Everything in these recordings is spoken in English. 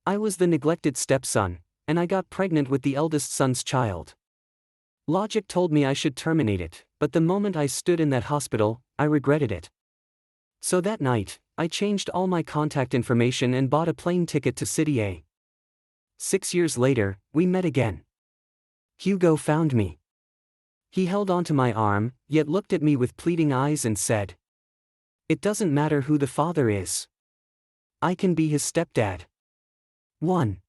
I was the neglected stepson, and I got pregnant with the eldest son's child. Logic told me I should terminate it, but the moment I stood in that hospital, I regretted it. So that night, I changed all my contact information and bought a plane ticket to City A. 6 years later, we met again. Hugo found me. He held onto my arm, yet looked at me with pleading eyes and said, "It doesn't matter who the father is. I can be his stepdad." 1.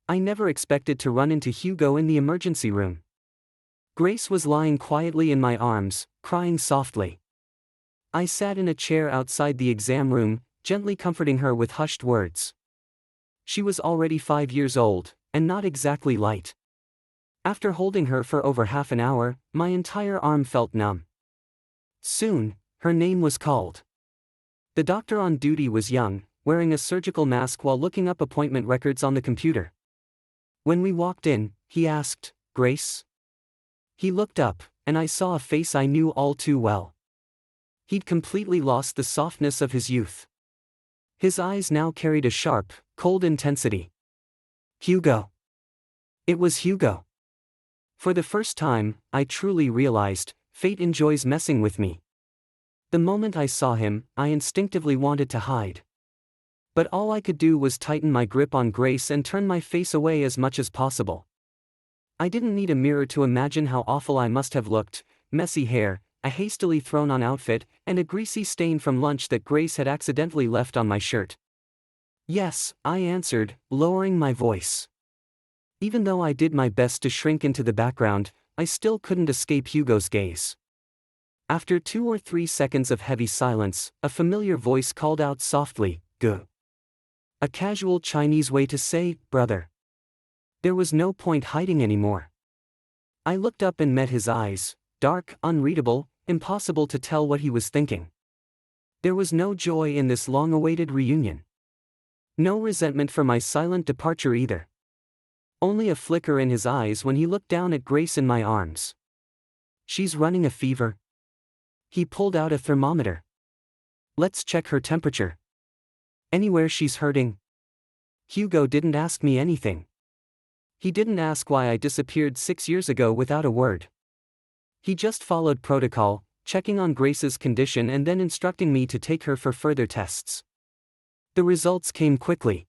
I never expected to run into Hugo in the emergency room. Grace was lying quietly in my arms, crying softly. I sat in a chair outside the exam room, gently comforting her with hushed words. She was already 5 years old, and not exactly light. After holding her for over half an hour, my entire arm felt numb. Soon, her name was called. The doctor on duty was young, wearing a surgical mask while looking up appointment records on the computer. When we walked in, he asked, "Grace?" He looked up, and I saw a face I knew all too well. He'd completely lost the softness of his youth. His eyes now carried a sharp, cold intensity. Hugo. It was Hugo. For the first time, I truly realized, fate enjoys messing with me. The moment I saw him, I instinctively wanted to hide. But all I could do was tighten my grip on Grace and turn my face away as much as possible. I didn't need a mirror to imagine how awful I must have looked: messy hair, a hastily thrown-on outfit, and a greasy stain from lunch that Grace had accidentally left on my shirt. "Yes," I answered, lowering my voice. Even though I did my best to shrink into the background, I still couldn't escape Hugo's gaze. After 2 or 3 seconds of heavy silence, a familiar voice called out softly, "Gu." A casual Chinese way to say, "brother." There was no point hiding anymore. I looked up and met his eyes, dark, unreadable, impossible to tell what he was thinking. There was no joy in this long-awaited reunion. No resentment for my silent departure either. Only a flicker in his eyes when he looked down at Grace in my arms. "She's running a fever." He pulled out a thermometer. "Let's check her temperature." "Anywhere she's hurting?" Hugo didn't ask me anything. He didn't ask why I disappeared 6 years ago without a word. He just followed protocol, checking on Grace's condition and then instructing me to take her for further tests. The results came quickly.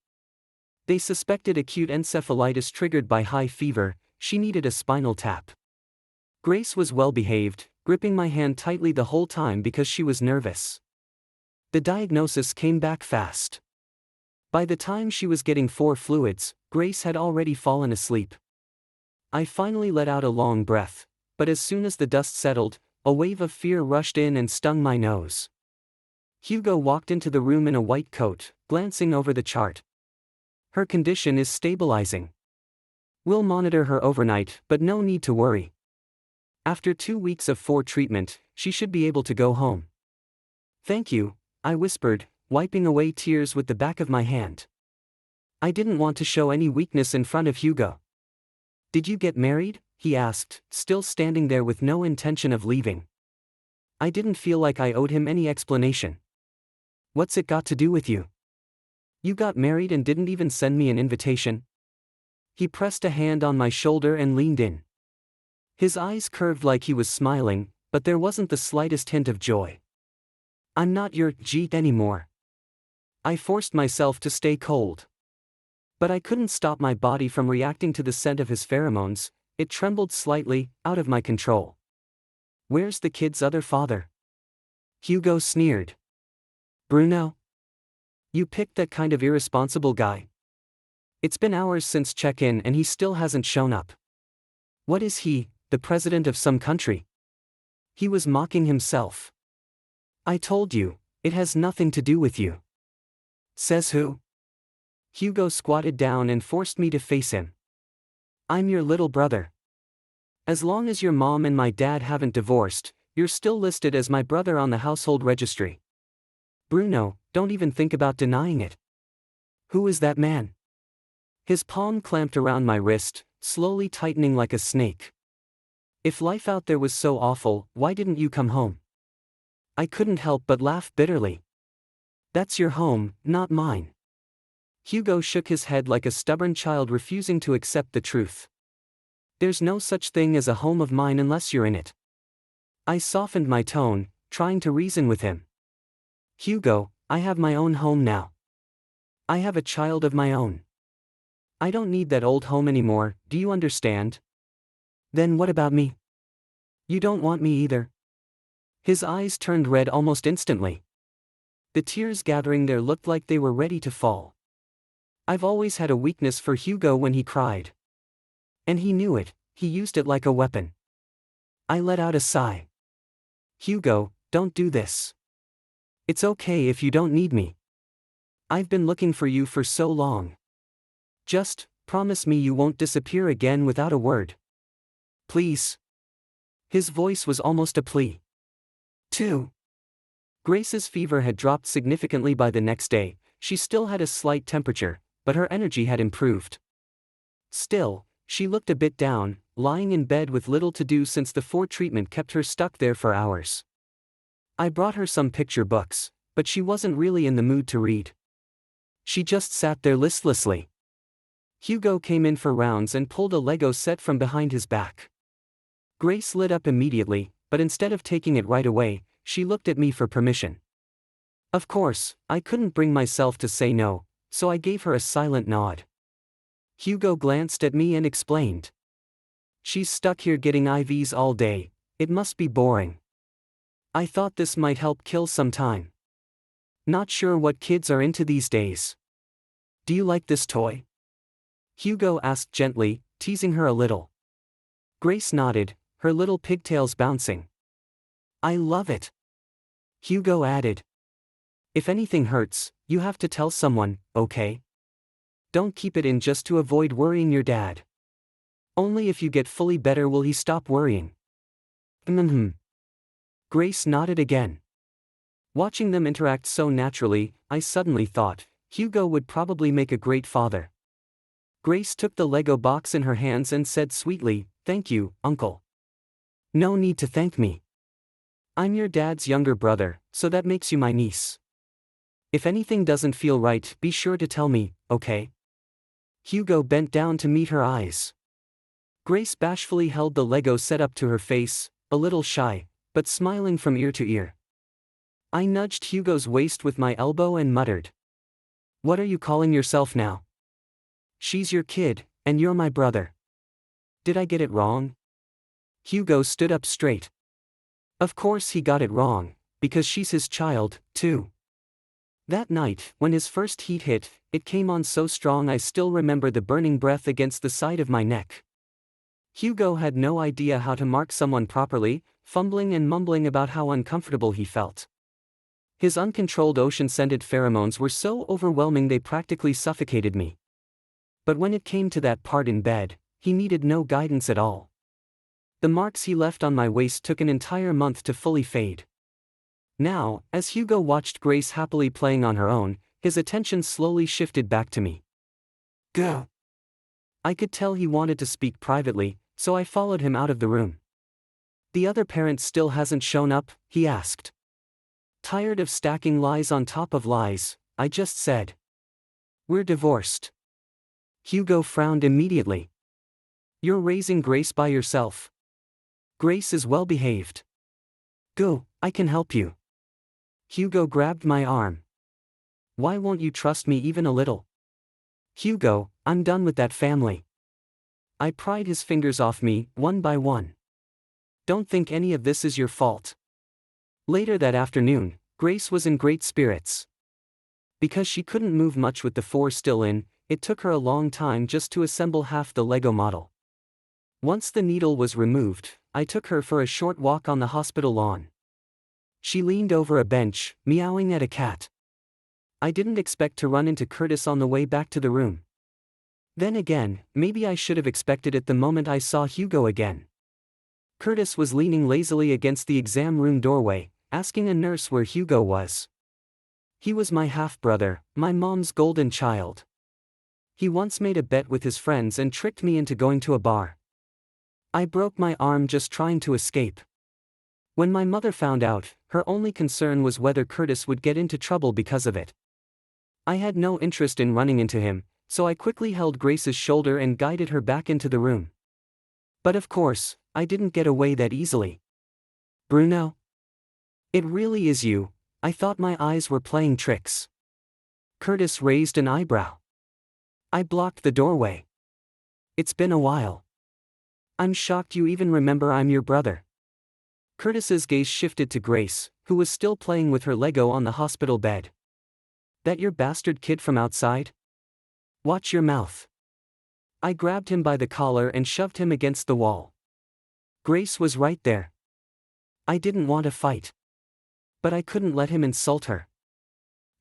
They suspected acute encephalitis triggered by high fever. She needed a spinal tap. Grace was well behaved, gripping my hand tightly the whole time because she was nervous. The diagnosis came back fast. By the time she was getting 4 fluids, Grace had already fallen asleep. I finally let out a long breath, but as soon as the dust settled, a wave of fear rushed in and stung my nose. Hugo walked into the room in a white coat, glancing over the chart. "Her condition is stabilizing. We'll monitor her overnight, but no need to worry. After 2 weeks of 4 treatment, she should be able to go home." "Thank you," I whispered, wiping away tears with the back of my hand. I didn't want to show any weakness in front of Hugo. "Did you get married?" he asked, still standing there with no intention of leaving. I didn't feel like I owed him any explanation. "What's it got to do with you? You got married and didn't even send me an invitation?" He pressed a hand on my shoulder and leaned in. His eyes curved like he was smiling, but there wasn't the slightest hint of joy. "I'm not your Jeet anymore." I forced myself to stay cold. But I couldn't stop my body from reacting to the scent of his pheromones. It trembled slightly, out of my control. "Where's the kid's other father?" Hugo sneered. "Bruno? You picked that kind of irresponsible guy. It's been hours since check-in and he still hasn't shown up. What is he, the president of some country?" He was mocking himself. "I told you, it has nothing to do with you." "Says who?" Hugo squatted down and forced me to face him. "I'm your little brother. As long as your mom and my dad haven't divorced, you're still listed as my brother on the household registry. Bruno, don't even think about denying it." "Who is that man?" His palm clamped around my wrist, slowly tightening like a snake. "If life out there was so awful, why didn't you come home?" I couldn't help but laugh bitterly. "That's your home, not mine." Hugo shook his head like a stubborn child refusing to accept the truth. There's no such thing as a home of mine unless you're in it. I softened my tone, trying to reason with him. Hugo, I have my own home now. I have a child of my own. I don't need that old home anymore, do you understand? Then what about me? You don't want me either? His eyes turned red almost instantly. The tears gathering there looked like they were ready to fall. I've always had a weakness for Hugo when he cried. And he knew it, he used it like a weapon. I let out a sigh. Hugo, don't do this. It's okay if you don't need me. I've been looking for you for so long. Just, promise me you won't disappear again without a word. Please. His voice was almost a plea. 2. Grace's fever had dropped significantly by the next day. She still had a slight temperature, but her energy had improved. Still, she looked a bit down, lying in bed with little to do since the 4 treatment kept her stuck there for hours. I brought her some picture books, but she wasn't really in the mood to read. She just sat there listlessly. Hugo came in for rounds and pulled a Lego set from behind his back. Grace lit up immediately, but instead of taking it right away, she looked at me for permission. Of course, I couldn't bring myself to say no, so I gave her a silent nod. Hugo glanced at me and explained. She's stuck here getting IVs all day, it must be boring. I thought this might help kill some time. Not sure what kids are into these days. Do you like this toy? Hugo asked gently, teasing her a little. Grace nodded, her little pigtails bouncing. I love it. Hugo added. If anything hurts, you have to tell someone, okay? Don't keep it in just to avoid worrying your dad. Only if you get fully better will he stop worrying. Grace nodded again. Watching them interact so naturally, I suddenly thought, Hugo would probably make a great father. Grace took the Lego box in her hands and said sweetly, "Thank you, Uncle." No need to thank me. I'm your dad's younger brother, so that makes you my niece. If anything doesn't feel right, be sure to tell me, okay? Hugo bent down to meet her eyes. Grace bashfully held the Lego set up to her face, a little shy, but smiling from ear to ear. I nudged Hugo's waist with my elbow and muttered. What are you calling yourself now? She's your kid, and you're my brother. Did I get it wrong? Hugo stood up straight. Of course he got it wrong, because she's his child, too. That night, when his first heat hit, it came on so strong I still remember the burning breath against the side of my neck. Hugo had no idea how to mark someone properly, fumbling and mumbling about how uncomfortable he felt. His uncontrolled ocean-scented pheromones were so overwhelming they practically suffocated me. But when it came to that part in bed, he needed no guidance at all. The marks he left on my waist took an entire month to fully fade. Now, as Hugo watched Grace happily playing on her own, his attention slowly shifted back to me. Go. I could tell he wanted to speak privately, so I followed him out of the room. The other parent still hasn't shown up, he asked. Tired of stacking lies on top of lies, I just said. We're divorced. Hugo frowned immediately. You're raising Grace by yourself. Grace is well behaved. Go, I can help you. Hugo grabbed my arm. Why won't you trust me even a little? Hugo, I'm done with that family. I pried his fingers off me, one by one. Don't think any of this is your fault. Later that afternoon, Grace was in great spirits. Because she couldn't move much with the 4 still in, it took her a long time just to assemble half the Lego model. Once the needle was removed, I took her for a short walk on the hospital lawn. She leaned over a bench, meowing at a cat. I didn't expect to run into Curtis on the way back to the room. Then again, maybe I should have expected it the moment I saw Hugo again. Curtis was leaning lazily against the exam room doorway, asking a nurse where Hugo was. He was my half-brother, my mom's golden child. He once made a bet with his friends and tricked me into going to a bar. I broke my arm just trying to escape. When my mother found out, her only concern was whether Curtis would get into trouble because of it. I had no interest in running into him, so I quickly held Grace's shoulder and guided her back into the room. But of course, I didn't get away that easily. Bruno? It really is you. I thought my eyes were playing tricks. Curtis raised an eyebrow. I blocked the doorway. It's been a while. I'm shocked you even remember I'm your brother. Curtis's gaze shifted to Grace, who was still playing with her Lego on the hospital bed. That your bastard kid from outside? Watch your mouth. I grabbed him by the collar and shoved him against the wall. Grace was right there. I didn't want to fight. But I couldn't let him insult her.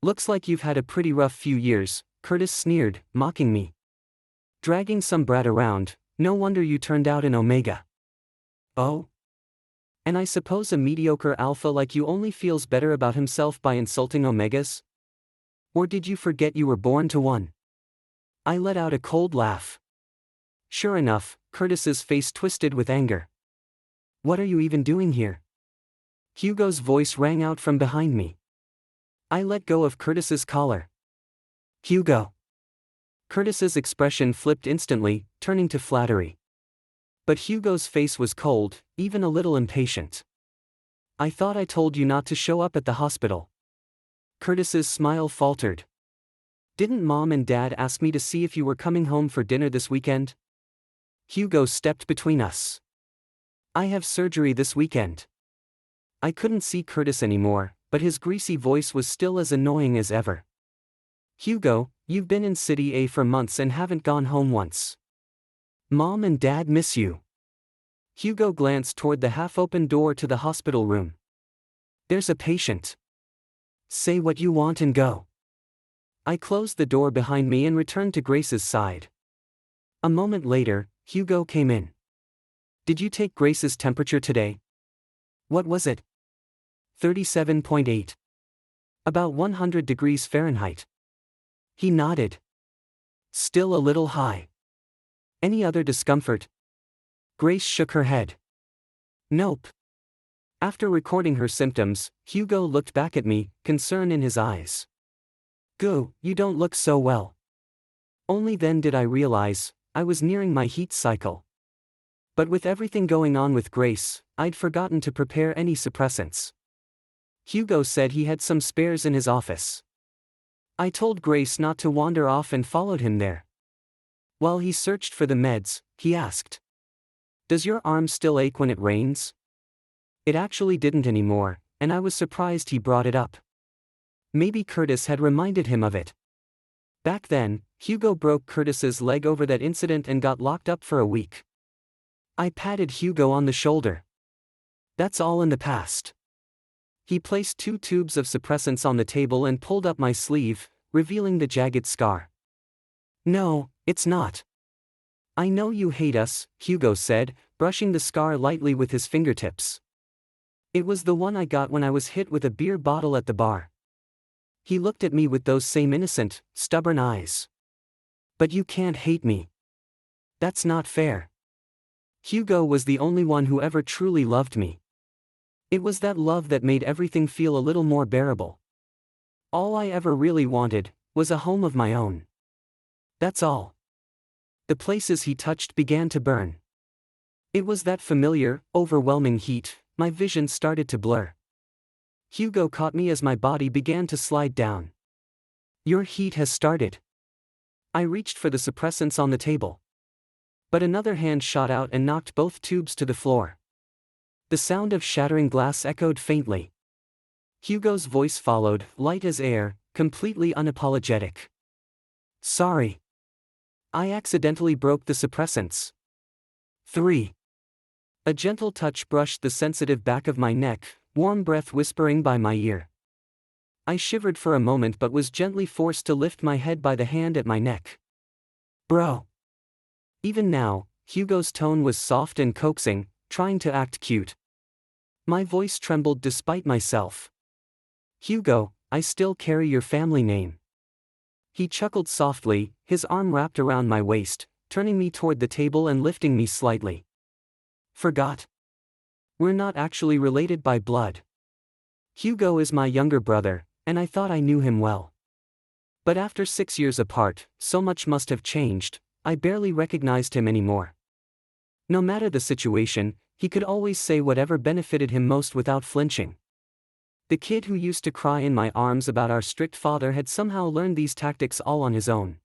Looks like you've had a pretty rough few years, Curtis sneered, mocking me. Dragging some brat around, no wonder you turned out an Omega. Oh? And I suppose a mediocre alpha like you only feels better about himself by insulting Omegas? Or did you forget you were born to one? I let out a cold laugh. Sure enough, Curtis's face twisted with anger. What are you even doing here? Hugo's voice rang out from behind me. I let go of Curtis's collar. Hugo. Curtis's expression flipped instantly, turning to flattery. But Hugo's face was cold, even a little impatient. I thought I told you not to show up at the hospital. Curtis's smile faltered. Didn't Mom and Dad ask me to see if you were coming home for dinner this weekend? Hugo stepped between us. I have surgery this weekend. I couldn't see Curtis anymore, but his greasy voice was still as annoying as ever. Hugo, you've been in City A for months and haven't gone home once. Mom and Dad miss you. Hugo glanced toward the half-open door to the hospital room. There's a patient. Say what you want and go. I closed the door behind me and returned to Grace's side. A moment later, Hugo came in. Did you take Grace's temperature today? What was it? 37.8. About 100 degrees Fahrenheit. He nodded. Still a little high. Any other discomfort? Grace shook her head. Nope. After recording her symptoms, Hugo looked back at me, concern in his eyes. Go, you don't look so well. Only then did I realize, I was nearing my heat cycle. But with everything going on with Grace, I'd forgotten to prepare any suppressants. Hugo said he had some spares in his office. I told Grace not to wander off and followed him there. While he searched for the meds, he asked, Does your arm still ache when it rains? It actually didn't anymore, and I was surprised he brought it up. Maybe Curtis had reminded him of it. Back then, Hugo broke Curtis's leg over that incident and got locked up for a week. I patted Hugo on the shoulder. That's all in the past. He placed 2 tubes of suppressants on the table and pulled up my sleeve, revealing the jagged scar. No, it's not. I know you hate us, Hugo said, brushing the scar lightly with his fingertips. It was the one I got when I was hit with a beer bottle at the bar. He looked at me with those same innocent, stubborn eyes. But you can't hate me. That's not fair. Hugo was the only one who ever truly loved me. It was that love that made everything feel a little more bearable. All I ever really wanted was a home of my own. That's all. The places he touched began to burn. It was that familiar, overwhelming heat. My vision started to blur. Hugo caught me as my body began to slide down. Your heat has started. I reached for the suppressants on the table. But another hand shot out and knocked both tubes to the floor. The sound of shattering glass echoed faintly. Hugo's voice followed, light as air, completely unapologetic. Sorry. I accidentally broke the suppressants. 3. A gentle touch brushed the sensitive back of my neck, warm breath whispering by my ear. I shivered for a moment but was gently forced to lift my head by the hand at my neck. Bro. Even now, Hugo's tone was soft and coaxing, trying to act cute. My voice trembled despite myself. Hugo, I still carry your family name. He chuckled softly, his arm wrapped around my waist, turning me toward the table and lifting me slightly. Forgot? We're not actually related by blood. Hugo is my younger brother, and I thought I knew him well. But after 6 years apart, so much must have changed, I barely recognized him anymore. No matter the situation, he could always say whatever benefited him most without flinching. The kid who used to cry in my arms about our strict father had somehow learned these tactics all on his own.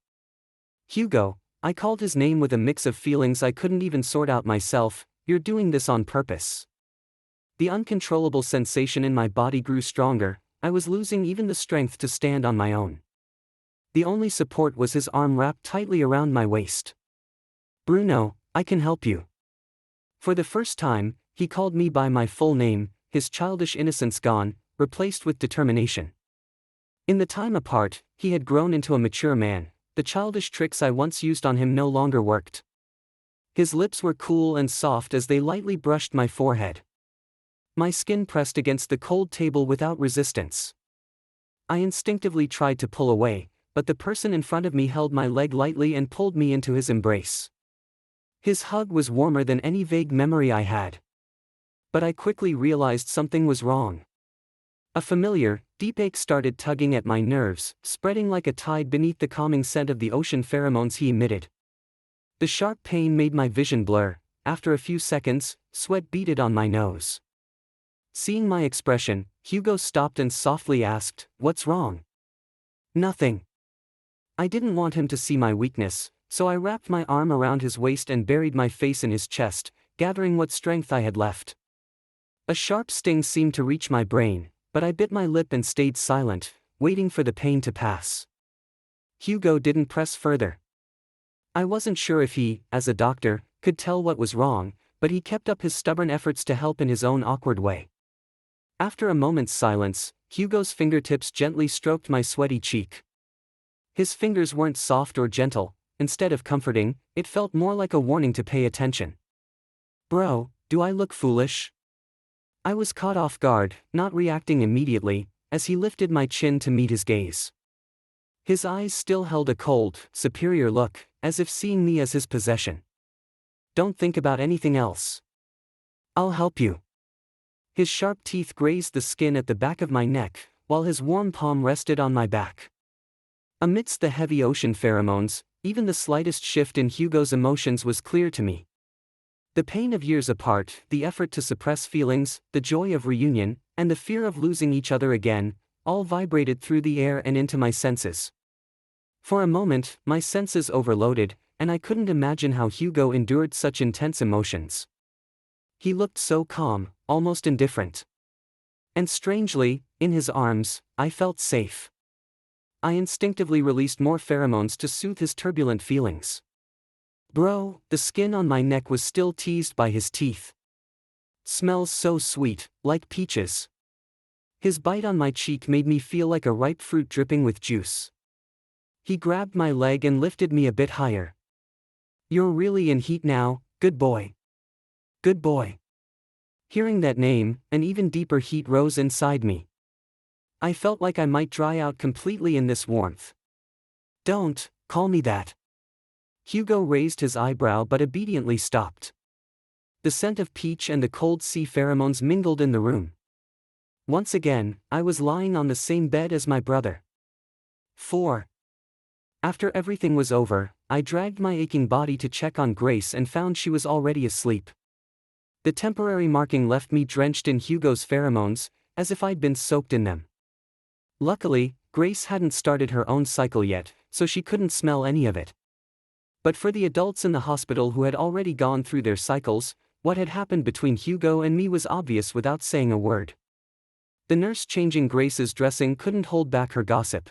Hugo, I called his name with a mix of feelings I couldn't even sort out myself. You're doing this on purpose. The uncontrollable sensation in my body grew stronger. I was losing even the strength to stand on my own. The only support was his arm wrapped tightly around my waist. Bruno, I can help you. For the first time, he called me by my full name, his childish innocence gone, replaced with determination. In the time apart, he had grown into a mature man. The childish tricks I once used on him no longer worked. His lips were cool and soft as they lightly brushed my forehead. My skin pressed against the cold table without resistance. I instinctively tried to pull away, but the person in front of me held my leg lightly and pulled me into his embrace. His hug was warmer than any vague memory I had. But I quickly realized something was wrong. A familiar, deep ache started tugging at my nerves, spreading like a tide beneath the calming scent of the ocean pheromones he emitted. The sharp pain made my vision blur. After a few seconds, sweat beaded on my nose. Seeing my expression, Hugo stopped and softly asked, "What's wrong?" "Nothing." I didn't want him to see my weakness, so I wrapped my arm around his waist and buried my face in his chest, gathering what strength I had left. A sharp sting seemed to reach my brain, but I bit my lip and stayed silent, waiting for the pain to pass. Hugo didn't press further. I wasn't sure if he, as a doctor, could tell what was wrong, but he kept up his stubborn efforts to help in his own awkward way. After a moment's silence, Hugo's fingertips gently stroked my sweaty cheek. His fingers weren't soft or gentle. Instead of comforting, it felt more like a warning to pay attention. "Bro, do I look foolish?" I was caught off guard, not reacting immediately, as he lifted my chin to meet his gaze. His eyes still held a cold, superior look, as if seeing me as his possession. "Don't think about anything else. I'll help you." His sharp teeth grazed the skin at the back of my neck, while his warm palm rested on my back. Amidst the heavy ocean pheromones, even the slightest shift in Hugo's emotions was clear to me. The pain of years apart, the effort to suppress feelings, the joy of reunion, and the fear of losing each other again, all vibrated through the air and into my senses. For a moment, my senses overloaded, and I couldn't imagine how Hugo endured such intense emotions. He looked so calm, almost indifferent. And strangely, in his arms, I felt safe. I instinctively released more pheromones to soothe his turbulent feelings. "Bro," the skin on my neck was still teased by his teeth. "Smells so sweet, like peaches." His bite on my cheek made me feel like a ripe fruit dripping with juice. He grabbed my leg and lifted me a bit higher. "You're really in heat now, good boy. Good boy." Hearing that name, an even deeper heat rose inside me. I felt like I might dry out completely in this warmth. "Don't call me that." Hugo raised his eyebrow but obediently stopped. The scent of peach and the cold sea pheromones mingled in the room. Once again, I was lying on the same bed as my brother. 4. After everything was over, I dragged my aching body to check on Grace and found she was already asleep. The temporary marking left me drenched in Hugo's pheromones, as if I'd been soaked in them. Luckily, Grace hadn't started her own cycle yet, so she couldn't smell any of it. But for the adults in the hospital who had already gone through their cycles, what had happened between Hugo and me was obvious without saying a word. The nurse changing Grace's dressing couldn't hold back her gossip.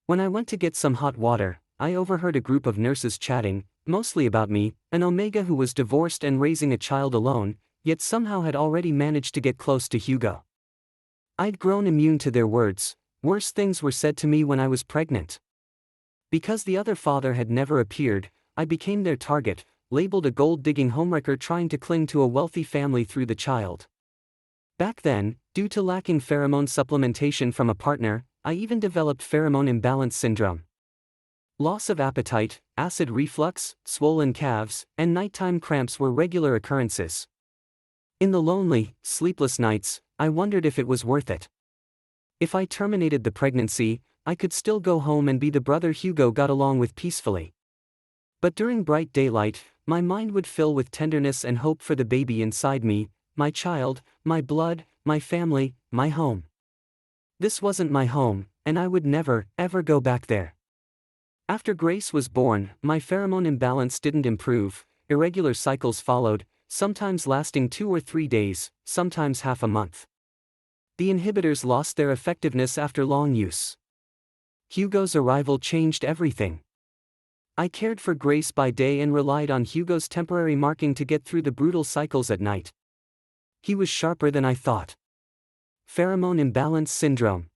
When I went to get some hot water, I overheard a group of nurses chatting, mostly about me, an Omega who was divorced and raising a child alone, yet somehow had already managed to get close to Hugo. I'd grown immune to their words. Worse things were said to me when I was pregnant. Because the other father had never appeared, I became their target, labeled a gold-digging homewrecker trying to cling to a wealthy family through the child. Back then, due to lacking pheromone supplementation from a partner, I even developed pheromone imbalance syndrome. Loss of appetite, acid reflux, swollen calves, and nighttime cramps were regular occurrences. In the lonely, sleepless nights, I wondered if it was worth it. If I terminated the pregnancy, I could still go home and be the brother Hugo got along with peacefully. But during bright daylight, my mind would fill with tenderness and hope for the baby inside me, my child, my blood, my family, my home. This wasn't my home, and I would never, ever go back there. After Grace was born, my pheromone imbalance didn't improve, irregular cycles followed, sometimes lasting 2 or 3 days, sometimes half a month. The inhibitors lost their effectiveness after long use. Hugo's arrival changed everything. I cared for Grace by day and relied on Hugo's temporary marking to get through the brutal cycles at night. He was sharper than I thought. Pheromone imbalance syndrome.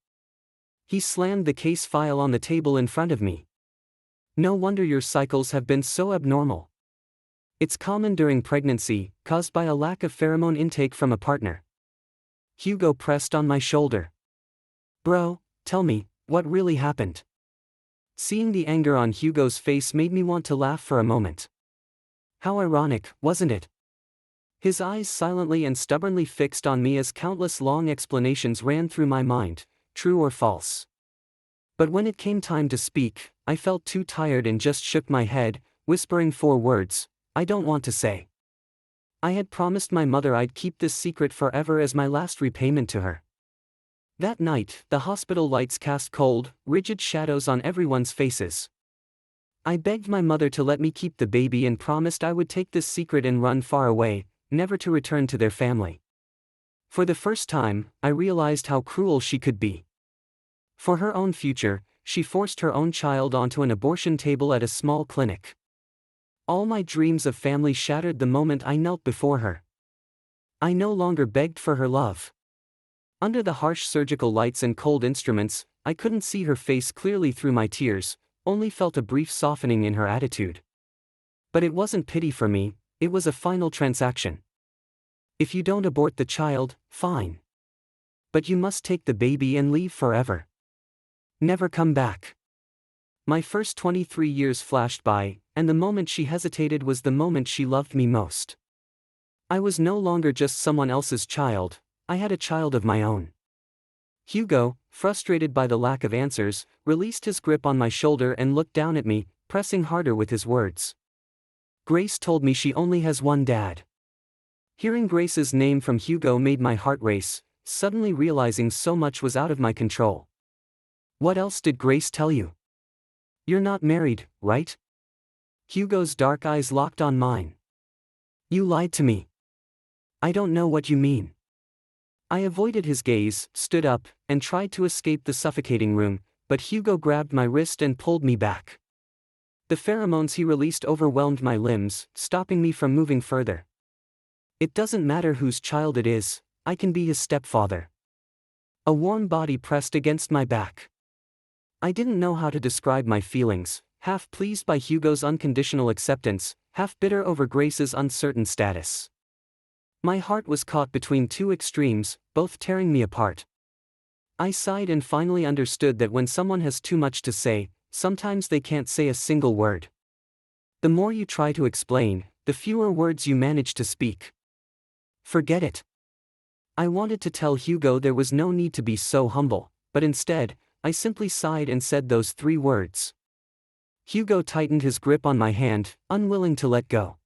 He slammed the case file on the table in front of me. No wonder your cycles have been so abnormal. It's common during pregnancy, caused by a lack of pheromone intake from a partner. Hugo pressed on my shoulder. Bro, tell me, what really happened? Seeing the anger on Hugo's face made me want to laugh for a moment. How ironic, wasn't it? His eyes silently and stubbornly fixed on me as countless long explanations ran through my mind, true or false. But when it came time to speak, I felt too tired and just shook my head, whispering 4 words, I don't want to say. I had promised my mother I'd keep this secret forever as my last repayment to her. That night, the hospital lights cast cold, rigid shadows on everyone's faces. I begged my mother to let me keep the baby and promised I would take this secret and run far away, never to return to their family. For the first time, I realized how cruel she could be. For her own future, she forced her own child onto an abortion table at a small clinic. All my dreams of family shattered the moment I knelt before her. I no longer begged for her love. Under the harsh surgical lights and cold instruments, I couldn't see her face clearly through my tears, only felt a brief softening in her attitude. But it wasn't pity for me, it was a final transaction. If you don't abort the child, fine. But you must take the baby and leave forever. Never come back. My first 23 years flashed by, and the moment she hesitated was the moment she loved me most. I was no longer just someone else's child, I had a child of my own. Hugo, frustrated by the lack of answers, released his grip on my shoulder and looked down at me, pressing harder with his words. Grace told me she only has one dad. Hearing Grace's name from Hugo made my heart race, suddenly realizing so much was out of my control. What else did Grace tell you? You're not married, right? Hugo's dark eyes locked on mine. You lied to me. I don't know what you mean. I avoided his gaze, stood up, and tried to escape the suffocating room, but Hugo grabbed my wrist and pulled me back. The pheromones he released overwhelmed my limbs, stopping me from moving further. It doesn't matter whose child it is, I can be his stepfather. A warm body pressed against my back. I didn't know how to describe my feelings, half pleased by Hugo's unconditional acceptance, half bitter over Grace's uncertain status. My heart was caught between 2 extremes, both tearing me apart. I sighed and finally understood that when someone has too much to say, sometimes they can't say a single word. The more you try to explain, the fewer words you manage to speak. Forget it. I wanted to tell Hugo there was no need to be so humble, but instead, I simply sighed and said those 3 words. Hugo tightened his grip on my hand, unwilling to let go.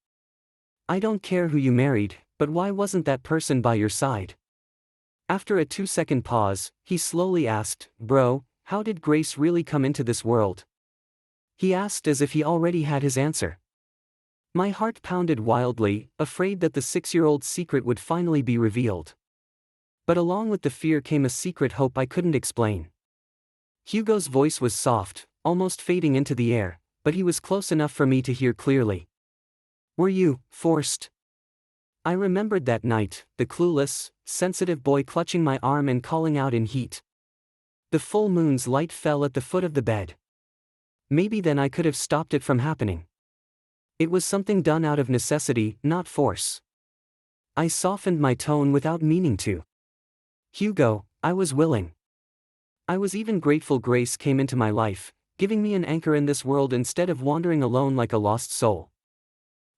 I don't care who you married, but why wasn't that person by your side? After a 2-second pause, he slowly asked, Bro, how did Grace really come into this world? He asked as if he already had his answer. My heart pounded wildly, afraid that the 6-year-old's secret would finally be revealed. But along with the fear came a secret hope I couldn't explain. Hugo's voice was soft, almost fading into the air, but he was close enough for me to hear clearly. Were you forced? I remembered that night, the clueless, sensitive boy clutching my arm and calling out in heat. The full moon's light fell at the foot of the bed. Maybe then I could have stopped it from happening. It was something done out of necessity, not force. I softened my tone without meaning to. Hugo, I was willing. I was even grateful Grace came into my life, giving me an anchor in this world instead of wandering alone like a lost soul.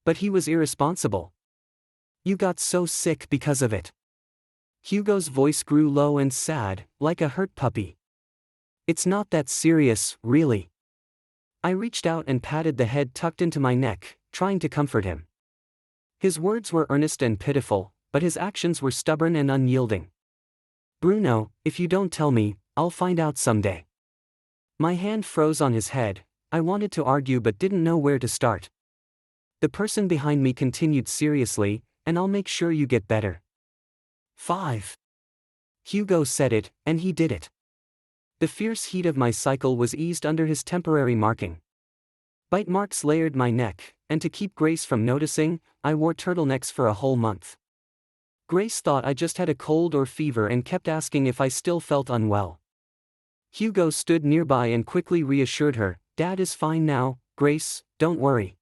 But he was irresponsible. You got so sick because of it. Hugo's voice grew low and sad, like a hurt puppy. It's not that serious, really. I reached out and patted the head tucked into my neck, trying to comfort him. His words were earnest and pitiful, but his actions were stubborn and unyielding. Bruno, if you don't tell me, I'll find out someday. My hand froze on his head. I wanted to argue but didn't know where to start. The person behind me continued seriously, and I'll make sure you get better. 5. Hugo said it, and he did it. The fierce heat of my cycle was eased under his temporary marking. Bite marks layered my neck, and to keep Grace from noticing, I wore turtlenecks for a whole month. Grace thought I just had a cold or fever and kept asking if I still felt unwell. Hugo stood nearby and quickly reassured her, "Dad is fine now, Grace, don't worry."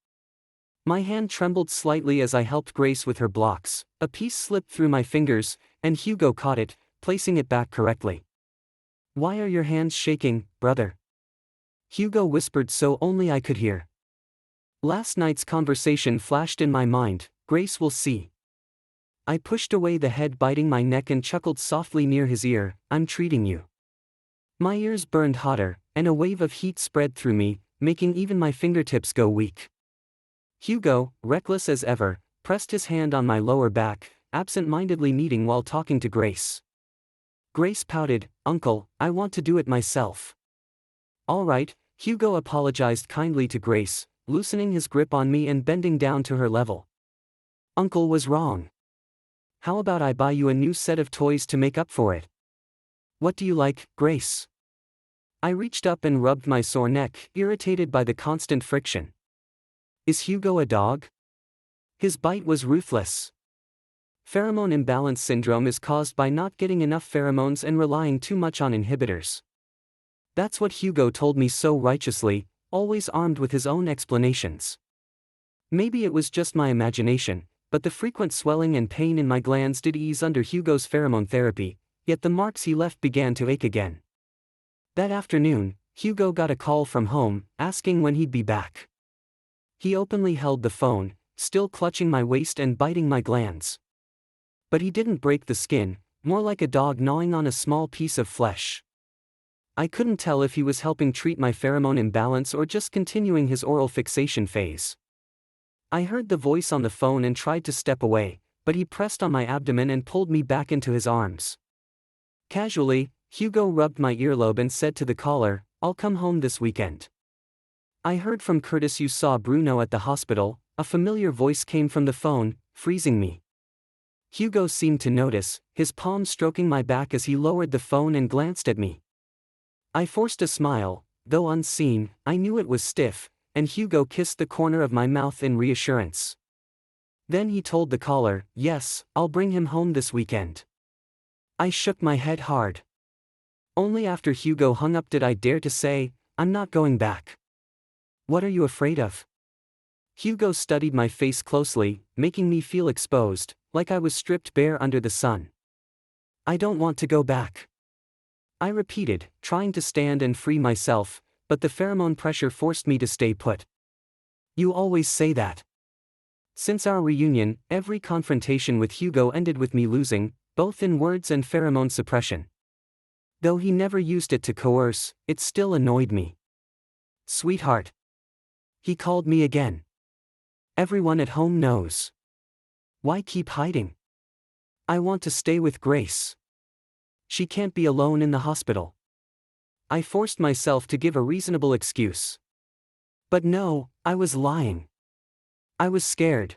My hand trembled slightly as I helped Grace with her blocks. A piece slipped through my fingers, and Hugo caught it, placing it back correctly. "Why are your hands shaking, brother?" Hugo whispered so only I could hear. Last night's conversation flashed in my mind. Grace will see. I pushed away the head biting my neck and chuckled softly near his ear, "I'm treating you." My ears burned hotter, and a wave of heat spread through me, making even my fingertips go weak. Hugo, reckless as ever, pressed his hand on my lower back, absent-mindedly kneading while talking to Grace. Grace pouted, "Uncle, I want to do it myself." "All right," Hugo apologized kindly to Grace, loosening his grip on me and bending down to her level. "Uncle was wrong. How about I buy you a new set of toys to make up for it? What do you like, Grace?" I reached up and rubbed my sore neck, irritated by the constant friction. Is Hugo a dog? His bite was ruthless. Pheromone imbalance syndrome is caused by not getting enough pheromones and relying too much on inhibitors. That's what Hugo told me so righteously, always armed with his own explanations. Maybe it was just my imagination, but the frequent swelling and pain in my glands did ease under Hugo's pheromone therapy, yet the marks he left began to ache again. That afternoon, Hugo got a call from home, asking when he'd be back. He openly held the phone, still clutching my waist and biting my glands. But he didn't break the skin, more like a dog gnawing on a small piece of flesh. I couldn't tell if he was helping treat my pheromone imbalance or just continuing his oral fixation phase. I heard the voice on the phone and tried to step away, but he pressed on my abdomen and pulled me back into his arms. Casually, Hugo rubbed my earlobe and said to the caller, "I'll come home this weekend." I heard from Curtis you saw Bruno at the hospital. A familiar voice came from the phone, freezing me. Hugo seemed to notice, his palm stroking my back as he lowered the phone and glanced at me. I forced a smile, though unseen, I knew it was stiff, and Hugo kissed the corner of my mouth in reassurance. Then he told the caller, "Yes, I'll bring him home this weekend." I shook my head hard. Only after Hugo hung up did I dare to say, "I'm not going back." "What are you afraid of?" Hugo studied my face closely, making me feel exposed, like I was stripped bare under the sun. "I don't want to go back," I repeated, trying to stand and free myself, but the pheromone pressure forced me to stay put. "You always say that." Since our reunion, every confrontation with Hugo ended with me losing, both in words and pheromone suppression. Though he never used it to coerce, it still annoyed me. "Sweetheart." He called me again. "Everyone at home knows. Why keep hiding?" "I want to stay with Grace. She can't be alone in the hospital." I forced myself to give a reasonable excuse. But no, I was lying. I was scared.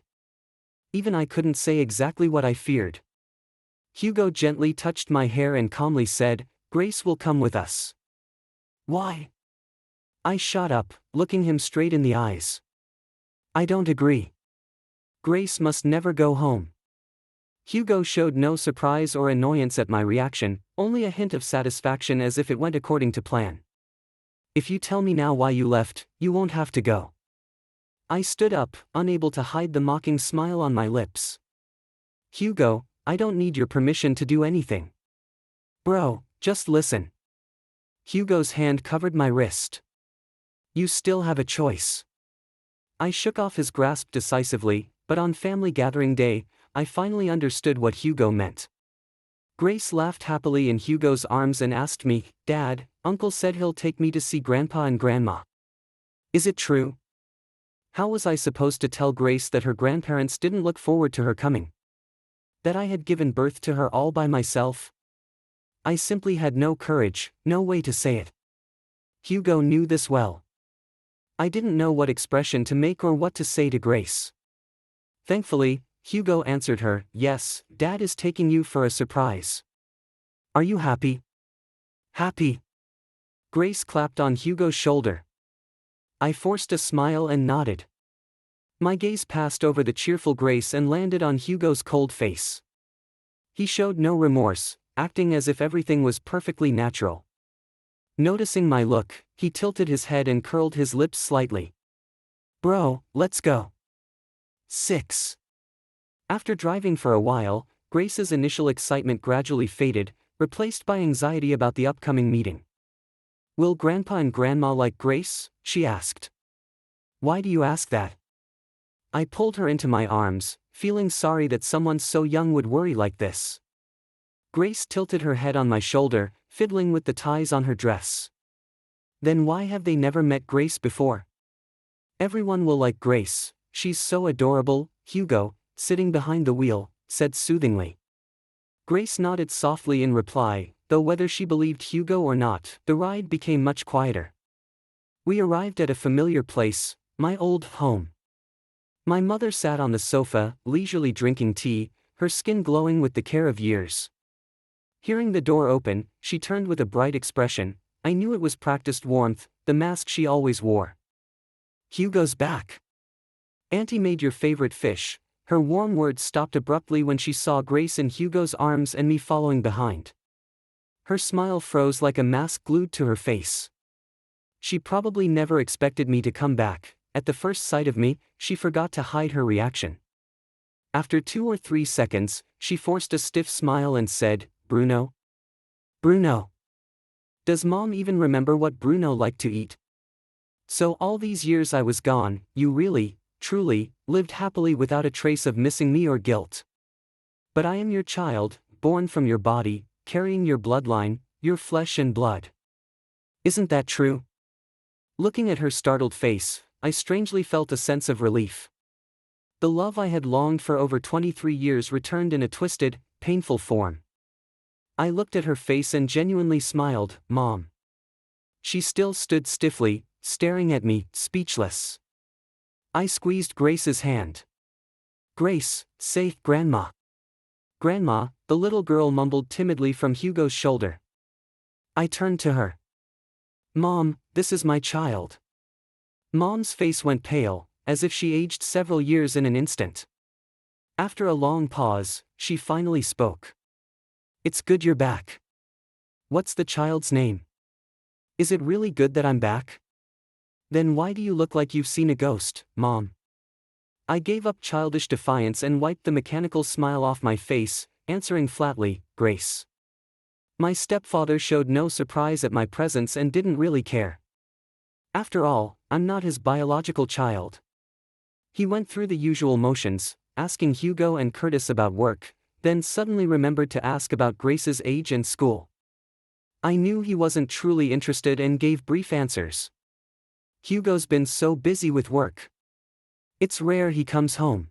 Even I couldn't say exactly what I feared. Hugo gently touched my hair and calmly said, "Grace will come with us." "Why?" I shot up, looking him straight in the eyes. "I don't agree. Grace must never go home." Hugo showed no surprise or annoyance at my reaction, only a hint of satisfaction as if it went according to plan. "If you tell me now why you left, you won't have to go." I stood up, unable to hide the mocking smile on my lips. "Hugo, I don't need your permission to do anything. Bro, just listen." Hugo's hand covered my wrist. "You still have a choice." I shook off his grasp decisively, but on family gathering day, I finally understood what Hugo meant. Grace laughed happily in Hugo's arms and asked me, Dad, Uncle said he'll take me to see Grandpa and Grandma. Is it true? How was I supposed to tell Grace that her grandparents didn't look forward to her coming? That I had given birth to her all by myself? I simply had no courage, no way to say it. Hugo knew this well. I didn't know what expression to make or what to say to Grace. Thankfully, Hugo answered her, Yes, Dad is taking you for a surprise. Are you happy? Happy? Grace clapped on Hugo's shoulder. I forced a smile and nodded. My gaze passed over the cheerful Grace and landed on Hugo's cold face. He showed no remorse, acting as if everything was perfectly natural. Noticing my look, he tilted his head and curled his lips slightly. Bro, let's go. 6. After driving for a while, Grace's initial excitement gradually faded, replaced by anxiety about the upcoming meeting. Will Grandpa and Grandma like Grace? She asked. Why do you ask that? I pulled her into my arms, feeling sorry that someone so young would worry like this. Grace tilted her head on my shoulder, fiddling with the ties on her dress. Then why have they never met Grace before? Everyone will like Grace, she's so adorable, Hugo, sitting behind the wheel, said soothingly. Grace nodded softly in reply, though whether she believed Hugo or not, the ride became much quieter. We arrived at a familiar place, my old home. My mother sat on the sofa, leisurely drinking tea, her skin glowing with the care of years. Hearing the door open, she turned with a bright expression. I knew it was practiced warmth, the mask she always wore. Hugo's back. Auntie made your favorite fish. Her warm words stopped abruptly when she saw Grace in Hugo's arms and me following behind. Her smile froze like a mask glued to her face. She probably never expected me to come back. At the first sight of me, she forgot to hide her reaction. After 2 or 3 seconds, she forced a stiff smile and said, Bruno? Bruno. Does Mom even remember what Bruno liked to eat? So all these years I was gone, you really, truly, lived happily without a trace of missing me or guilt. But I am your child, born from your body, carrying your bloodline, your flesh and blood. Isn't that true? Looking at her startled face, I strangely felt a sense of relief. The love I had longed for over 23 years returned in a twisted, painful form. I looked at her face and genuinely smiled, Mom. She still stood stiffly, staring at me, speechless. I squeezed Grace's hand. Grace, say, Grandma. Grandma, the little girl mumbled timidly from Hugo's shoulder. I turned to her. Mom, this is my child. Mom's face went pale, as if she aged several years in an instant. After a long pause, she finally spoke. It's good you're back. What's the child's name? Is it really good that I'm back? Then why do you look like you've seen a ghost, Mom? I gave up childish defiance and wiped the mechanical smile off my face, answering flatly, Grace. My stepfather showed no surprise at my presence and didn't really care. After all, I'm not his biological child. He went through the usual motions, asking Hugo and Curtis about work, then suddenly remembered to ask about Grace's age and school. I knew he wasn't truly interested and gave brief answers. Hugo's been so busy with work. It's rare he comes home.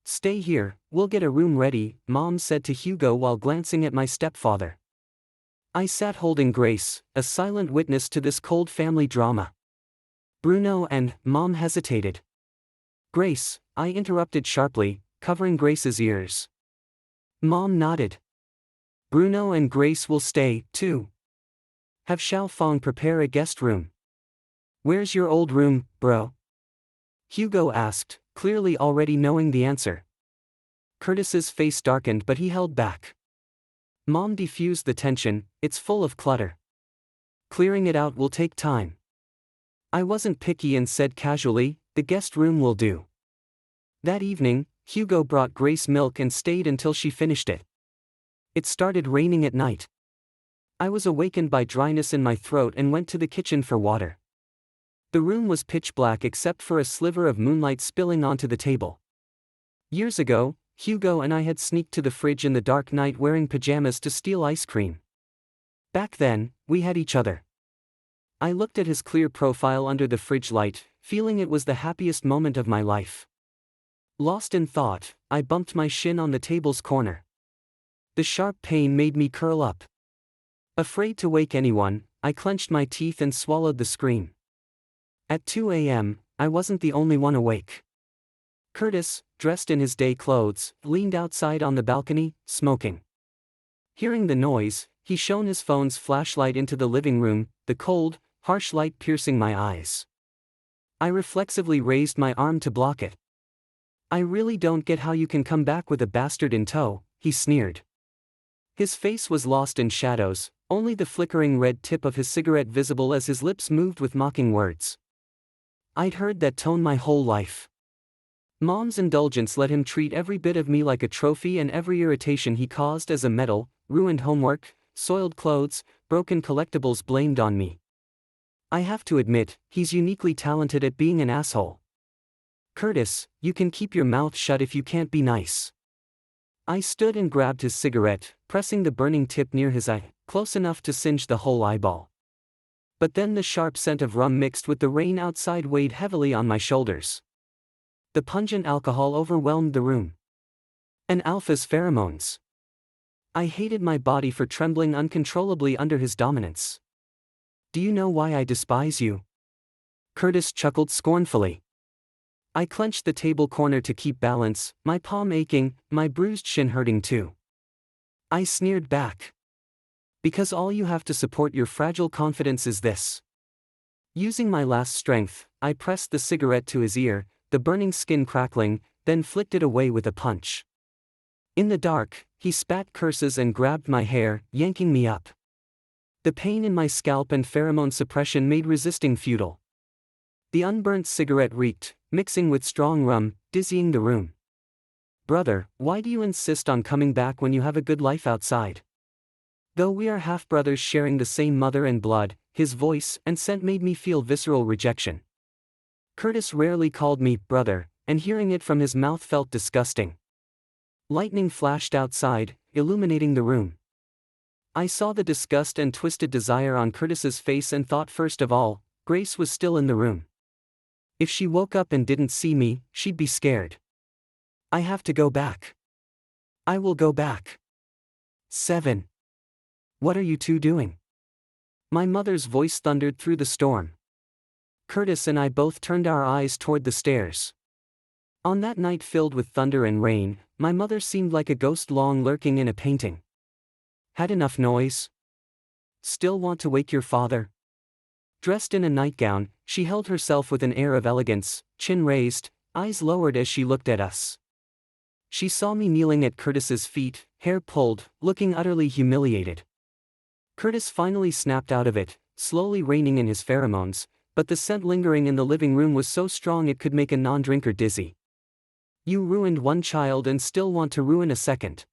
Stay here, we'll get a room ready, Mom said to Hugo while glancing at my stepfather. I sat holding Grace, a silent witness to this cold family drama. Bruno and Mom hesitated. Grace, I interrupted sharply, covering Grace's ears. Mom nodded. Bruno and Grace will stay, too. Have Xiao Fong prepare a guest room. Where's your old room, bro? Hugo asked, clearly already knowing the answer. Curtis's face darkened but he held back. Mom diffused the tension, it's full of clutter. Clearing it out will take time. I wasn't picky and said casually, the guest room will do. That evening, Hugo brought Grace milk and stayed until she finished it. It started raining at night. I was awakened by dryness in my throat and went to the kitchen for water. The room was pitch black except for a sliver of moonlight spilling onto the table. Years ago, Hugo and I had sneaked to the fridge in the dark night wearing pajamas to steal ice cream. Back then, we had each other. I looked at his clear profile under the fridge light, feeling it was the happiest moment of my life. Lost in thought, I bumped my shin on the table's corner. The sharp pain made me curl up. Afraid to wake anyone, I clenched my teeth and swallowed the scream. At 2 a.m., I wasn't the only one awake. Curtis, dressed in his day clothes, leaned outside on the balcony, smoking. Hearing the noise, he shone his phone's flashlight into the living room, the cold, harsh light piercing my eyes. I reflexively raised my arm to block it. "I really don't get how you can come back with a bastard in tow," he sneered. His face was lost in shadows, only the flickering red tip of his cigarette visible as his lips moved with mocking words. I'd heard that tone my whole life. Mom's indulgence let him treat every bit of me like a trophy, and every irritation he caused as a medal, ruined homework, soiled clothes, broken collectibles blamed on me. I have to admit, he's uniquely talented at being an asshole. "Curtis, you can keep your mouth shut if you can't be nice." I stood and grabbed his cigarette, pressing the burning tip near his eye, close enough to singe the whole eyeball. But then the sharp scent of rum mixed with the rain outside weighed heavily on my shoulders. The pungent alcohol overwhelmed the room. An alpha's pheromones. I hated my body for trembling uncontrollably under his dominance. "Do you know why I despise you?" Curtis chuckled scornfully. I clenched the table corner to keep balance, my palm aching, my bruised shin hurting too. I sneered back. "Because all you have to support your fragile confidence is this." Using my last strength, I pressed the cigarette to his ear, the burning skin crackling, then flicked it away with a punch. In the dark, he spat curses and grabbed my hair, yanking me up. The pain in my scalp and pheromone suppression made resisting futile. The unburnt cigarette reeked, mixing with strong rum, dizzying the room. "Brother, why do you insist on coming back when you have a good life outside?" Though we are half-brothers sharing the same mother and blood, his voice and scent made me feel visceral rejection. Curtis rarely called me brother, and hearing it from his mouth felt disgusting. Lightning flashed outside, illuminating the room. I saw the disgust and twisted desire on Curtis's face and thought first of all, Grace was still in the room. If she woke up and didn't see me, she'd be scared. I have to go back. I will go back. 7. What are you two doing? My mother's voice thundered through the storm. Curtis and I both turned our eyes toward the stairs. On that night filled with thunder and rain, my mother seemed like a ghost long lurking in a painting. "Had enough noise? Still want to wake your father?" Dressed in a nightgown, she held herself with an air of elegance, chin raised, eyes lowered as she looked at us. She saw me kneeling at Curtis's feet, hair pulled, looking utterly humiliated. Curtis finally snapped out of it, slowly reining in his pheromones, but the scent lingering in the living room was so strong it could make a non-drinker dizzy. "You ruined one child and still want to ruin a second."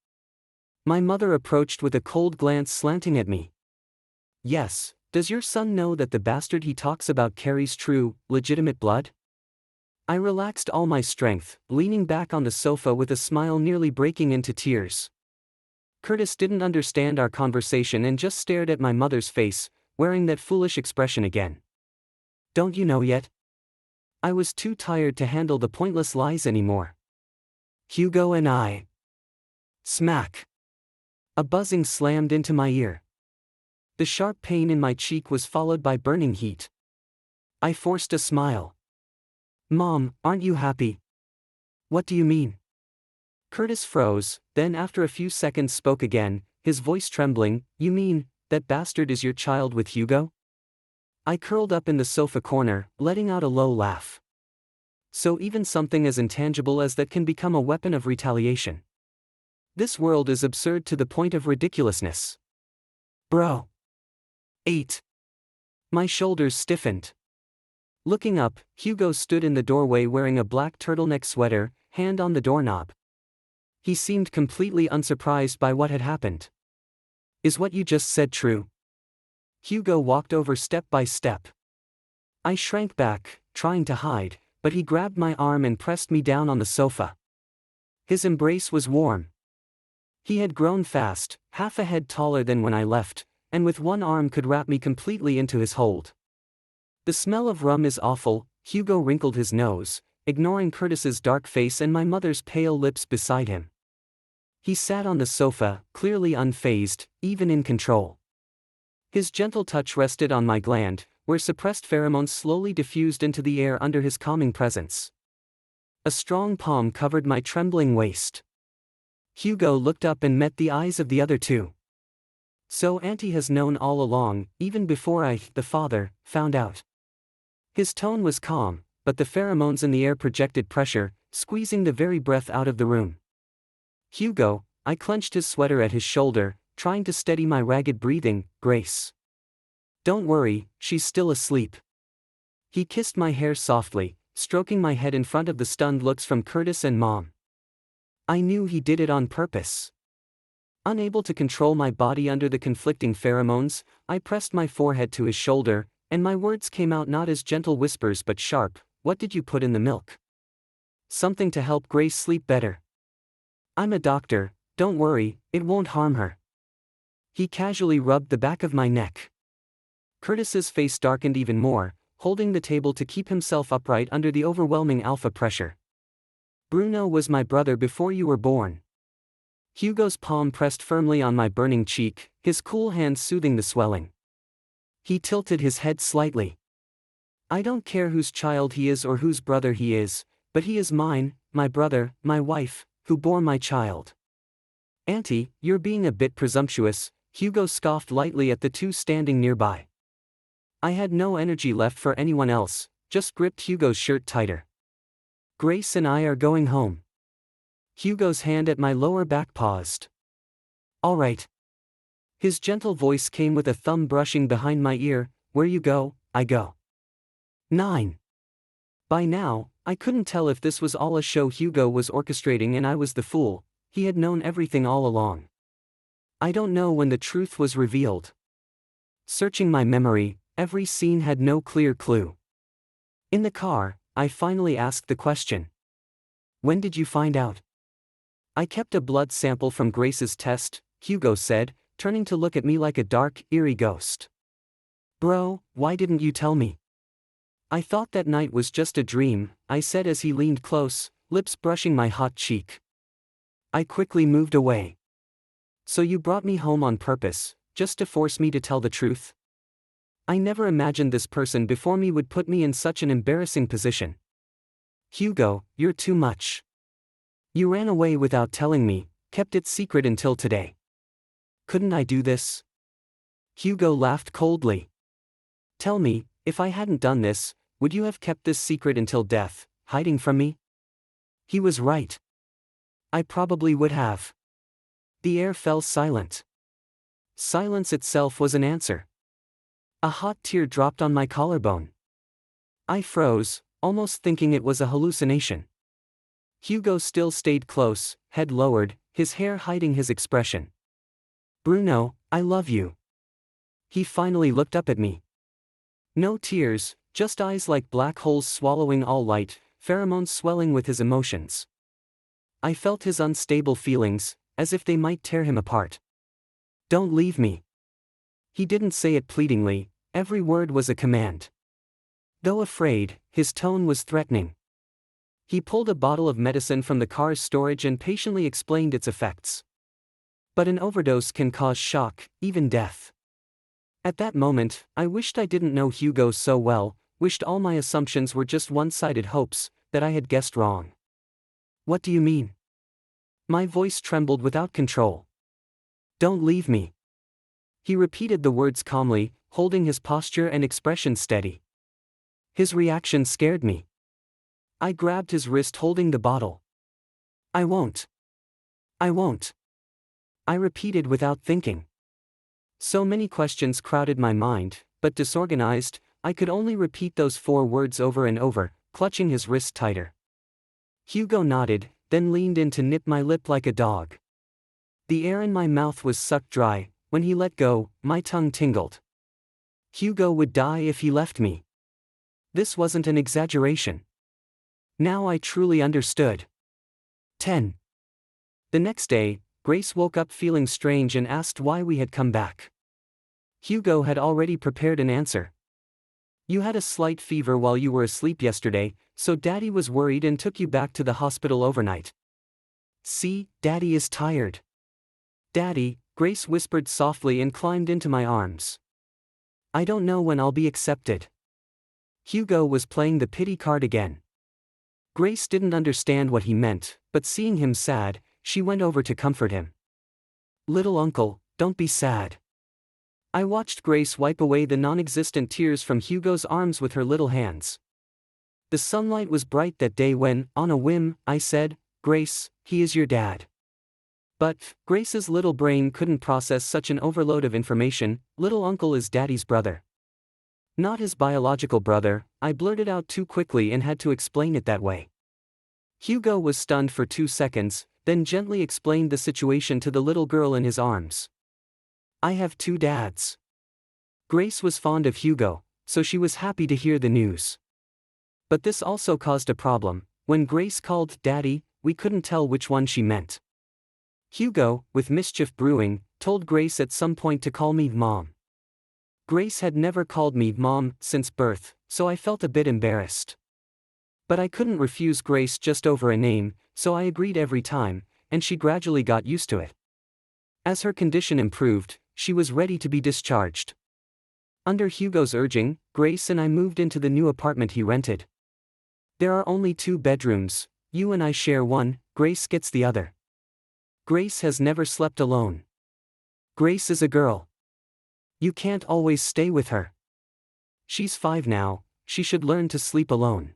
My mother approached with a cold glance slanting at me. "Yes, does your son know that the bastard he talks about carries true, legitimate blood?" I relaxed all my strength, leaning back on the sofa with a smile nearly breaking into tears. Curtis didn't understand our conversation and just stared at my mother's face, wearing that foolish expression again. "Don't you know yet?" I was too tired to handle the pointless lies anymore. "Hugo and I." Smack. A buzzing slammed into my ear. The sharp pain in my cheek was followed by burning heat. I forced a smile. "Mom, aren't you happy?" "What do you mean?" Curtis froze, then after a few seconds spoke again, his voice trembling. "You mean, that bastard is your child with Hugo?" I curled up in the sofa corner, letting out a low laugh. So even something as intangible as that can become a weapon of retaliation. This world is absurd to the point of ridiculousness. Bro. 8. My shoulders stiffened. Looking up, Hugo stood in the doorway wearing a black turtleneck sweater, hand on the doorknob. He seemed completely unsurprised by what had happened. "Is what you just said true?" Hugo walked over step by step. I shrank back, trying to hide, but he grabbed my arm and pressed me down on the sofa. His embrace was warm. He had grown fast, half a head taller than when I left, and with one arm could wrap me completely into his hold. The smell of rum is awful, Hugo wrinkled his nose, ignoring Curtis's dark face and my mother's pale lips beside him. He sat on the sofa, clearly unfazed, even in control. His gentle touch rested on my gland, where suppressed pheromones slowly diffused into the air under his calming presence. A strong palm covered my trembling waist. Hugo looked up and met the eyes of the other two. So Auntie has known all along, even before I, the father, found out. His tone was calm, but the pheromones in the air projected pressure, squeezing the very breath out of the room. Hugo, I clenched his sweater at his shoulder, trying to steady my ragged breathing. Grace. Don't worry, she's still asleep. He kissed my hair softly, stroking my head in front of the stunned looks from Curtis and Mom. I knew he did it on purpose. Unable to control my body under the conflicting pheromones, I pressed my forehead to his shoulder, and my words came out not as gentle whispers but sharp. What did you put in the milk? Something to help Grace sleep better. I'm a doctor, don't worry, it won't harm her. He casually rubbed the back of my neck. Curtis's face darkened even more, holding the table to keep himself upright under the overwhelming alpha pressure. Bruno was my brother before you were born. Hugo's palm pressed firmly on my burning cheek, his cool hand soothing the swelling. He tilted his head slightly. I don't care whose child he is or whose brother he is, but he is mine, my brother, my wife, who bore my child. Auntie, you're being a bit presumptuous, Hugo scoffed lightly at the two standing nearby. I had no energy left for anyone else, just gripped Hugo's shirt tighter. Grace and I are going home. Hugo's hand at my lower back paused. All right. His gentle voice came with a thumb brushing behind my ear. Where you go, I go. 9. By now, I couldn't tell if this was all a show Hugo was orchestrating and I was the fool. He had known everything all along. I don't know when the truth was revealed. Searching my memory, every scene had no clear clue. In the car, I finally asked the question. When did you find out? I kept a blood sample from Grace's test, Hugo said, turning to look at me like a dark, eerie ghost. Bro, why didn't you tell me? I thought that night was just a dream, I said as he leaned close, lips brushing my hot cheek. I quickly moved away. So you brought me home on purpose, just to force me to tell the truth? I never imagined this person before me would put me in such an embarrassing position. Hugo, you're too much. You ran away without telling me, kept it secret until today. Couldn't I do this? Hugo laughed coldly. Tell me, if I hadn't done this, would you have kept this secret until death, hiding from me? He was right. I probably would have. The air fell silent. Silence itself was an answer. A hot tear dropped on my collarbone. I froze, almost thinking it was a hallucination. Hugo still stayed close, head lowered, his hair hiding his expression. Bruno, I love you. He finally looked up at me. No tears, just eyes like black holes swallowing all light, pheromones swelling with his emotions. I felt his unstable feelings, as if they might tear him apart. Don't leave me. He didn't say it pleadingly, every word was a command. Though afraid, his tone was threatening. He pulled a bottle of medicine from the car's storage and patiently explained its effects. But an overdose can cause shock, even death. At that moment, I wished I didn't know Hugo so well, wished all my assumptions were just one-sided hopes, that I had guessed wrong. What do you mean? My voice trembled without control. Don't leave me. He repeated the words calmly, holding his posture and expression steady. His reaction scared me. I grabbed his wrist holding the bottle. I won't. I won't. I repeated without thinking. So many questions crowded my mind, but disorganized, I could only repeat those 4 words over and over, clutching his wrist tighter. Hugo nodded, then leaned in to nip my lip like a dog. The air in my mouth was sucked dry. When he let go, my tongue tingled. Hugo would die if he left me. This wasn't an exaggeration. Now I truly understood. 10. The next day, Grace woke up feeling strange and asked why we had come back. Hugo had already prepared an answer. You had a slight fever while you were asleep yesterday, so Daddy was worried and took you back to the hospital overnight. See, Daddy is tired. Daddy, Grace whispered softly and climbed into my arms. I don't know when I'll be accepted. Hugo was playing the pity card again. Grace didn't understand what he meant, but seeing him sad, she went over to comfort him. Little uncle, don't be sad. I watched Grace wipe away the non-existent tears from Hugo's arms with her little hands. The sunlight was bright that day when, on a whim, I said, Grace, he is your dad. But Grace's little brain couldn't process such an overload of information. Little uncle is Daddy's brother. Not his biological brother. I blurted out too quickly and had to explain it that way. Hugo was stunned for 2 seconds, then gently explained the situation to the little girl in his arms. I have 2 dads. Grace was fond of Hugo, so she was happy to hear the news. But this also caused a problem. When Grace called Daddy, we couldn't tell which one she meant. Hugo, with mischief brewing, told Grace at some point to call me Mom. Grace had never called me Mom since birth, so I felt a bit embarrassed. But I couldn't refuse Grace just over a name, so I agreed every time, and she gradually got used to it. As her condition improved, she was ready to be discharged. Under Hugo's urging, Grace and I moved into the new apartment he rented. There are only 2 bedrooms, you and I share one, Grace gets the other. Grace has never slept alone. Grace is a girl. You can't always stay with her. She's 5 now, she should learn to sleep alone.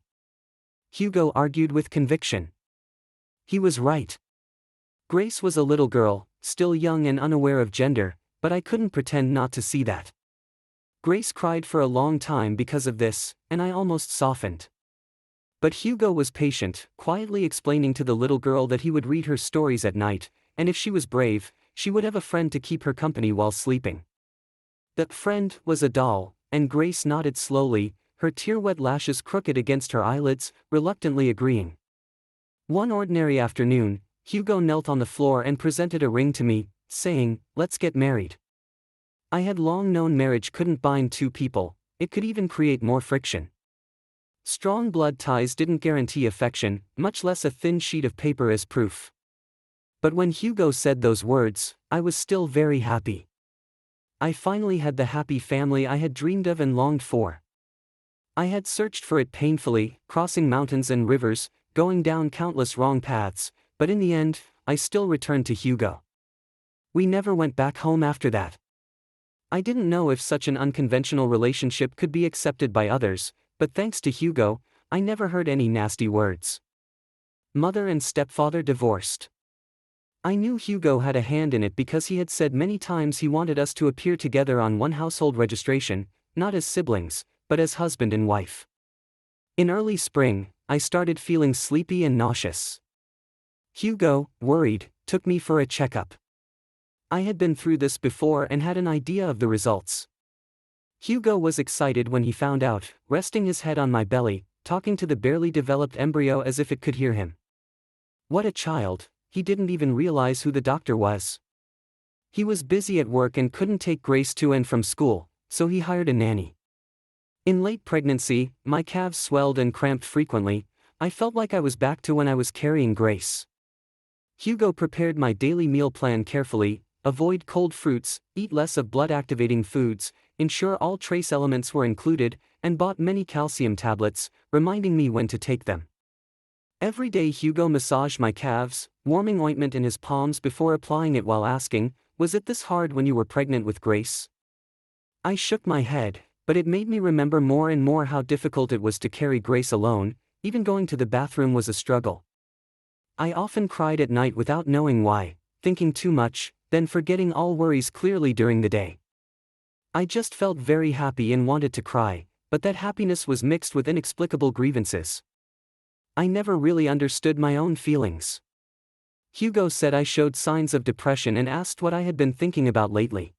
Hugo argued with conviction. He was right. Grace was a little girl, still young and unaware of gender, but I couldn't pretend not to see that. Grace cried for a long time because of this, and I almost softened. But Hugo was patient, quietly explaining to the little girl that he would read her stories at night, and if she was brave, she would have a friend to keep her company while sleeping. That friend was a doll, and Grace nodded slowly, her tear-wet lashes crooked against her eyelids, reluctantly agreeing. One ordinary afternoon, Hugo knelt on the floor and presented a ring to me, saying, "Let's get married." I had long known marriage couldn't bind 2 people, it could even create more friction. Strong blood ties didn't guarantee affection, much less a thin sheet of paper as proof. But when Hugo said those words, I was still very happy. I finally had the happy family I had dreamed of and longed for. I had searched for it painfully, crossing mountains and rivers, going down countless wrong paths, but in the end, I still returned to Hugo. We never went back home after that. I didn't know if such an unconventional relationship could be accepted by others, but thanks to Hugo, I never heard any nasty words. Mother and stepfather divorced. I knew Hugo had a hand in it because he had said many times he wanted us to appear together on one household registration, not as siblings, but as husband and wife. In early spring, I started feeling sleepy and nauseous. Hugo, worried, took me for a checkup. I had been through this before and had an idea of the results. Hugo was excited when he found out, resting his head on my belly, talking to the barely developed embryo as if it could hear him. What a child, he didn't even realize who the doctor was. He was busy at work and couldn't take Grace to and from school, so he hired a nanny. In late pregnancy, my calves swelled and cramped frequently. I felt like I was back to when I was carrying Grace. Hugo prepared my daily meal plan carefully: avoid cold fruits, eat less of blood-activating foods, ensure all trace elements were included, and bought many calcium tablets, reminding me when to take them. Every day Hugo massaged my calves, warming ointment in his palms before applying it while asking, "Was it this hard when you were pregnant with Grace?" I shook my head, but it made me remember more and more how difficult it was to carry Grace alone. Even going to the bathroom was a struggle. I often cried at night without knowing why, thinking too much, then forgetting all worries clearly during the day. I just felt very happy and wanted to cry, but that happiness was mixed with inexplicable grievances. I never really understood my own feelings. Hugo said I showed signs of depression and asked what I had been thinking about lately.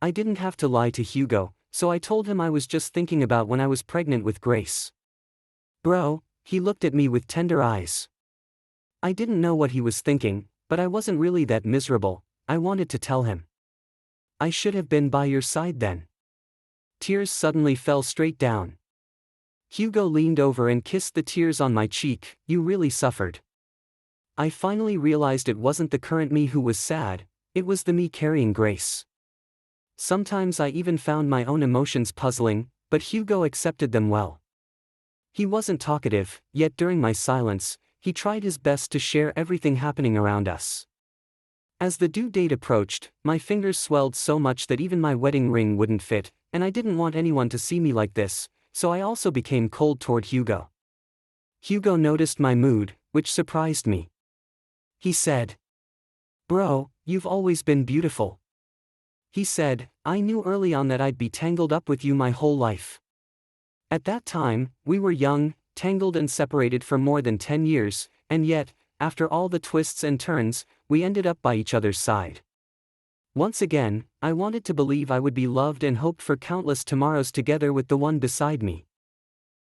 I didn't have to lie to Hugo, so I told him I was just thinking about when I was pregnant with Grace. Bro, he looked at me with tender eyes. I didn't know what he was thinking, But I wasn't really that miserable. I wanted to tell him. I should have been by your side then. Tears suddenly fell straight down. Hugo leaned over and kissed the tears on my cheek. You really suffered. I finally realized it wasn't the current me who was sad, it was the me carrying Grace. Sometimes I even found my own emotions puzzling, but Hugo accepted them well. He wasn't talkative, yet during my silence, he tried his best to share everything happening around us. As the due date approached, my fingers swelled so much that even my wedding ring wouldn't fit, and I didn't want anyone to see me like this, so I also became cold toward Hugo. Hugo noticed my mood, which surprised me. He said, "Bro, you've always been beautiful." He said, "I knew early on that I'd be tangled up with you my whole life." At that time, we were young, tangled and separated for more than 10 years, and yet, after all the twists and turns, we ended up by each other's side. Once again, I wanted to believe I would be loved and hoped for countless tomorrows together with the one beside me.